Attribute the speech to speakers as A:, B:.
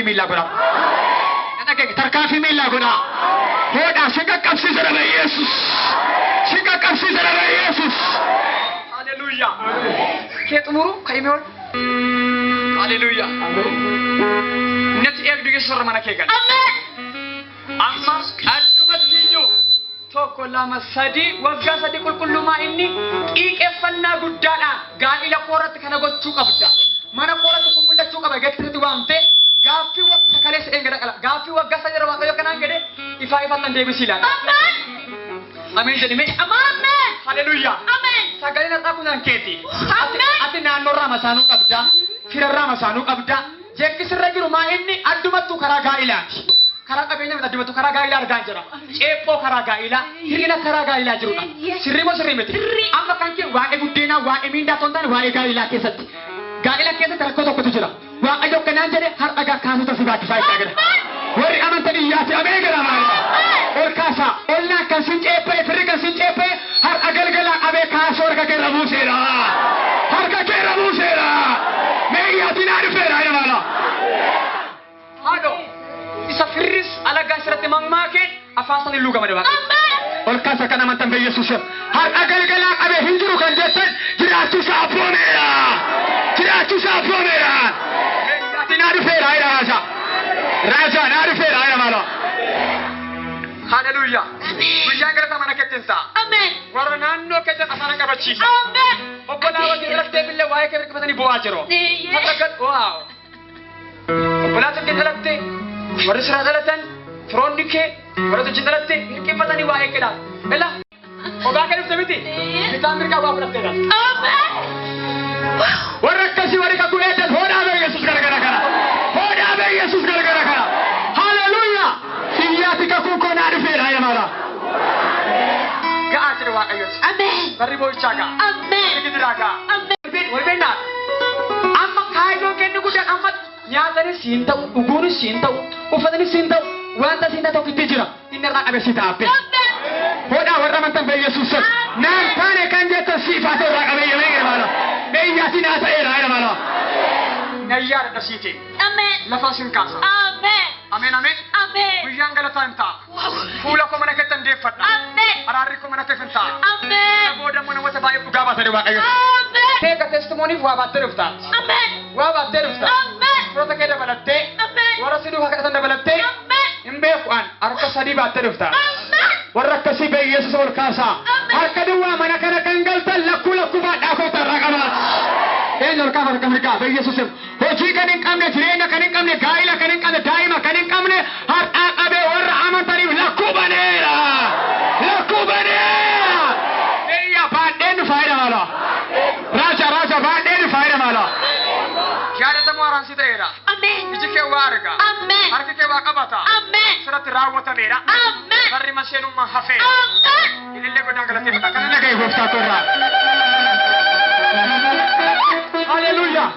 A: tarkaanfii miilaa godha. Tarkaanfii miilaa godha. Hoodhaa si qaqqabsiisa dhala Yesus. Si qaqqabsiisa dhala Yesus. Haleluuyaa. Kee xumuru kaa'imee ol. Haleluuyaa. Natti eegdu Yesus irra mana kee gala. Amma addumatti iyyuu tokko lama sadii waggaa sadii qulqullummaa inni xiiqeffannaa guddaadhaan gaa'ila kooratti kana gochuu qabda. Mana kooratti kun mul'achuu qaba geessatti waamte gaaffii waqtii sakalee se'een gada qala. Gaaffii waggaa sadii yeroo Waaqayyo kanaan gede ifaa ifatan deebisii laata. Ameen jedhime. Ameen. Haleluuyaa. Ameen. Sagaleen har'aa kun hankeeti. Ati naannoorraa masaanuu qabda. Firarraa masaanuu qabda. Jekkisirra jiru maa inni addumattuu karaa gaa'ilaati. Karaa qabeenya miti addumattuu karaa gaa'ilaa argaa jira. Ceephoo karaa gaa'ilaa, hir'ina karaa gaa'ilaa jirudha. Sirrii moo sirrii miti? Amma kan kee waa'ee guddeenaa, waa'ee miindaa osoo hin taane waa'ee gaa'ilaa keessatti. Gaa'ila keessatti rakkoo tokkotu jira. Waaqayyo kanaan jedhe har'a gaakkaasuuta si baachisaa itti agada. Warri amantan iyyaati amee gara maala. Ol kaasaa, ollaan kan sin ceephee, firri kan sin ceephee har'a galgala abee kaasoo harka keerra buuseera. Harka keerra buuseera. Mee iyyaati naa dhufeera ina maala. Haadho. Isa firris alagaa asirratti mammaakee afaan sana illuu gamade waaqa. Ol kaasa kan amantan bee Yesuus. Har'a galgalaa qabee hin jiru kan jettan jiraachuu isaa abboomeera. Jiraachuu isaa abboomeera. Ati naa dhufeera ina raaja. Raaja naa dhufeera ina maala. Haleluuyaa. Guyyaan galata mana keetiin ta'a. Ameen. Warra naannoo keessan afaan qabachiisa. Ameen. Obbolaa wajjin dhalattee billee waa'ee kee hirkifatanii bu'aa jiru. Har'a gal waaw. Obbolaa tokko dhalattee. Warri sirraa dhalatan firoonni kee warra tuchi dhalatte hirkifatanii waa'ee keedhaan. Bella ogaa kee dhufte miti bitaan mirgaa waa fudhatteedha. Warra akkasii warri kakuu eeddan hoodhaa bee Yesuus gargara kana. Hoodhaa bee Yesuus gargara kana. Haleluuyaa. Iyyaati kakuu koo naa dhufeedha yaa maala. Ga'aa jedhe Waaqayyoos. Ameen. Barri boo'ichaa ga'a. Ameen. Rigidiraa ga'a. Ameen. Walbeennaa. Amma kaayyoo kennu guddaan amma nyaatanis siin ta'u, dhuguunis siin ta'u, uffatanis siin ta'u, wanta siin ta'u tokkitti jira. Inni irraa qabe si taa'appe. Hoodhaa warra amantan bee Yesuus. Naan taane kan jettan siifaatee irraa qabeeyyamee gara maala. Meeyyaati naa ta'eera yaa maala. Nayyaa dadha siite. Ameen. Lafaa sin kaasa. Ameen. Ameen ameen. Ameen. Guyyaan galataa hin ta'a. Fuula koo mana keetti deeffadha. Ameen. Araarri koo mana keetti hin ta'a. Ameen. Booda immoo namoota baay'ee dhugaa baatanii Waaqayyo. Ameen. Teeka testimoniif waa baattee dhufta. Ameen. Waa baattee dhufta. Ameen. Firoota kee dabalattee. Ameen. Warra si duukaa kadhatan dabalattee. Ameen. Hin beeku'an harka sadii baattee dhufta. Ameen. Warra akkasii bee Yesuus ol kaasaa. Harka duwwaa mana kana kan galtan lakkuu baadhaa koota irraa qabaat. Eenyu ol kaafata kan mirgaa bee Yesuus. Hojii kan hin qabne, jireenya kan hin qabne, gaa'ila kan hin qabne, daa'ima kan hin qabne har'aa qabee warra amantaniif lakkuu baneera. Lakkuu baneera. Eeyyaa baadheen faayida maala. Raaja baadheen faayida maala. Yaadatamu haaraansi ta'eera. Ameen. Iji kee waa arga. Ameen. Harki kee waa qabata. Ameen. Sirratti raawwatameera. Ameen. Barri masheenummaa hafeera. Ameen. Ilillee godhaan galateeffata. Kan inni ga'e gooftaa torraa. Haleluuyaa.